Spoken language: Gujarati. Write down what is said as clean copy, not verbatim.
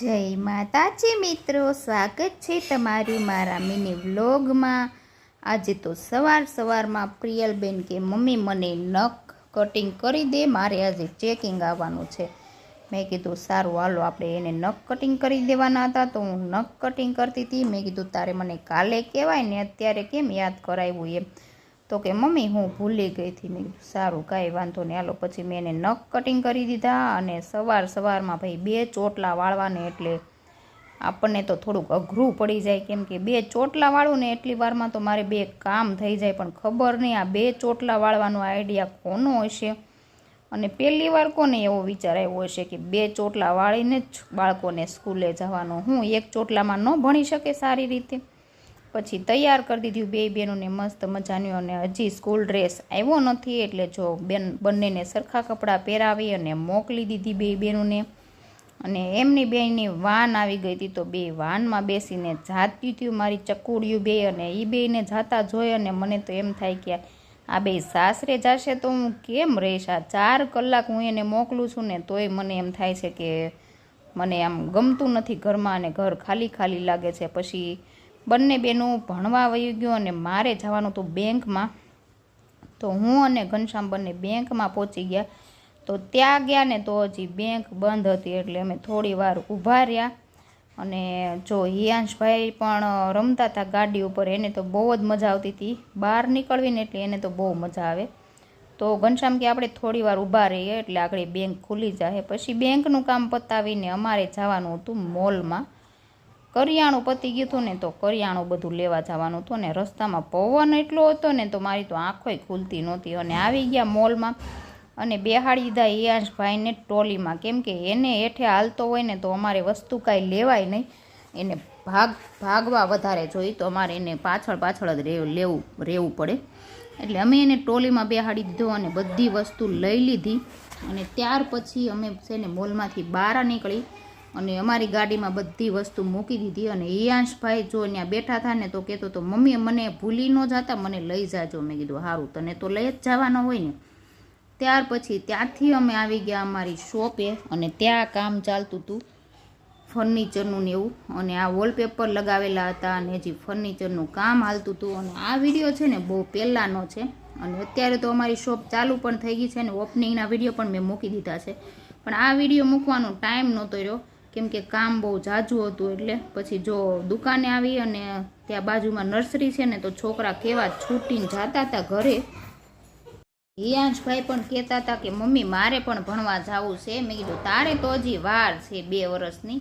જય માતાજી મિત્રો, સ્વાગત છે તમારું મારા મિની વ્લોગમાં। આજે તો સવારમાં પ્રિયલબેન કે મમ્મી મને નખ કટિંગ કરી દે, મારે આજે ચેકિંગ આવવાનું છે। મેં કીધું સારું હાલો આપણે એને નખ કટિંગ કરી દેવાના હતા, તો હું નખ કટિંગ કરતી હતી। મેં કીધું તારે મને કાલે કહેવાય ને અત્યારે કેમ યાદ કરાવ્યું એમ। તો કે મમ્મી હું ભૂલી ગઈ હતી। મેં કીધું સારું કાંઈ વાંધો નહીં હાલો। પછી મેં એને નખ કટિંગ કરી દીધા અને સવારમાં ભાઈ 2 ચોટલા વાળવાને એટલે આપણને તો થોડુંક અઘરું પડી જાય, કેમ કે 2 ચોટલા વાળું ને એટલી વારમાં તો મારે 2 કામ થઈ જાય, પણ ખબર નહીં આ 2 ચોટલા વાળવાનો આઈડિયા કોનો હશે અને પહેલી વાર કોને એવો વિચાર આવ્યો હશે કે 2 ચોટલા વાળીને જ બાળકોને સ્કૂલે જવાનું। હું 1 ચોટલામાં ન ભણી શકે સારી રીતે। પછી તૈયાર કરી દીધું 2 બહેનોને મસ્ત મજાની, અને હજી સ્કૂલ ડ્રેસ આવ્યો નથી એટલે જો બંનેને સરખા કપડાં પહેરાવી અને મોકલી દીધી 2 બહેનોને। અને એમની બેની વાન આવી ગઈ હતી, તો 2 વાનમાં બેસીને જાતી હતી મારી ચકુડિયું 2, અને એ બેને જાતા જોઈ અને મને તો એમ થાય કે આ 2 સાસરે જશે તો હું કેમ રહીશ। આ 4 કલાક હું એને મોકલું છું ને તોય મને એમ થાય છે કે મને આમ ગમતું નથી ઘરમાં, અને ઘર ખાલી લાગે છે। પછી બંને બહેનો ભણવા વહી ગયો અને મારે જવાનું હતું બેંકમાં, તો હું અને ઘનશ્યામ બંને બેંકમાં પહોંચી ગયા। તો ત્યાં ગયા ને તો હજી બેંક બંધ હતી, એટલે અમે થોડી વાર ઊભા રહ્યા। અને જો હિયાંશભાઈ પણ રમતા હતા ગાડી ઉપર, એને તો બહુ જ મજા આવતી હતી બહાર નીકળવીને, એટલે એને તો બહુ મજા આવે। તો ઘનશ્યામ કે આપણે થોડી વાર ઊભા રહીએ એટલે આગળ બેંક ખુલી જાય। પછી બેંકનું કામ પતાવીને અમારે જવાનું હતું મોલમાં। કરિયાણું પતી ગયું હતું ને તો કરિયાણું બધું લેવા જવાનું હતું, અને રસ્તામાં પવન એટલો હતો ને તો મારી તો આંખોય ખુલતી નહોતી। અને આવી ગયા મોલમાં અને બેહાડી દીધા હિયાંશભાઈને ટ્રોલીમાં, કેમ કે એને હેઠે હાલતો હોય ને તો અમારે વસ્તુ કાંઈ લેવાય નહીં, એને ભાગવા વધારે જોઈએ, તો અમારે એને પાછળ જ રહેવું પડે। એટલે અમે એને ટ્રોલીમાં બેહાડી દીધો અને બધી વસ્તુ લઈ લીધી। અને ત્યાર પછી અમે છે ને મોલમાંથી બહાર નીકળી અને અમારી ગાડીમાં બધી વસ્તુ મૂકી દીધી। અને હિયાંશભાઈ જો ત્યાં બેઠા હતા ને તો કહેતો તો મમ્મી મને ભૂલી ન જતા, મને લઈ જાજો। મેં કીધું સારું તને તો લઈ જ જવાનો હોય ને। ત્યાર પછી ત્યાંથી અમે આવી ગયા અમારી શોપે, અને ત્યાં કામ ચાલતું હતું ફર્નિચરનું ને એવું, અને આ વોલપેપર લગાવેલા હતા અને હજી ફર્નિચરનું કામ હાલતું હતું। અને આ વિડીયો છે ને બહુ પહેલાંનો છે, અને અત્યારે તો અમારી શોપ ચાલુ પણ થઈ ગઈ છે, અને ઓપનિંગના વિડીયો પણ મેં મૂકી દીધા છે, પણ આ વિડીયો મૂકવાનો ટાઈમ નહોતો રહ્યો કેમ કે કામ બહુ ઝાઝું હતું। એટલે પછી જો દુકાને આવી અને ત્યાં બાજુમાં નર્સરી છે ને, તો છોકરા કેવા છૂટીને જતા હતા ઘરે। હિયાંશભાઈ પણ કહેતા હતા કે મમ્મી મારે પણ ભણવા જવું છે। મેં કીધું તારે તો હજી વાર છે 2 વર્ષની,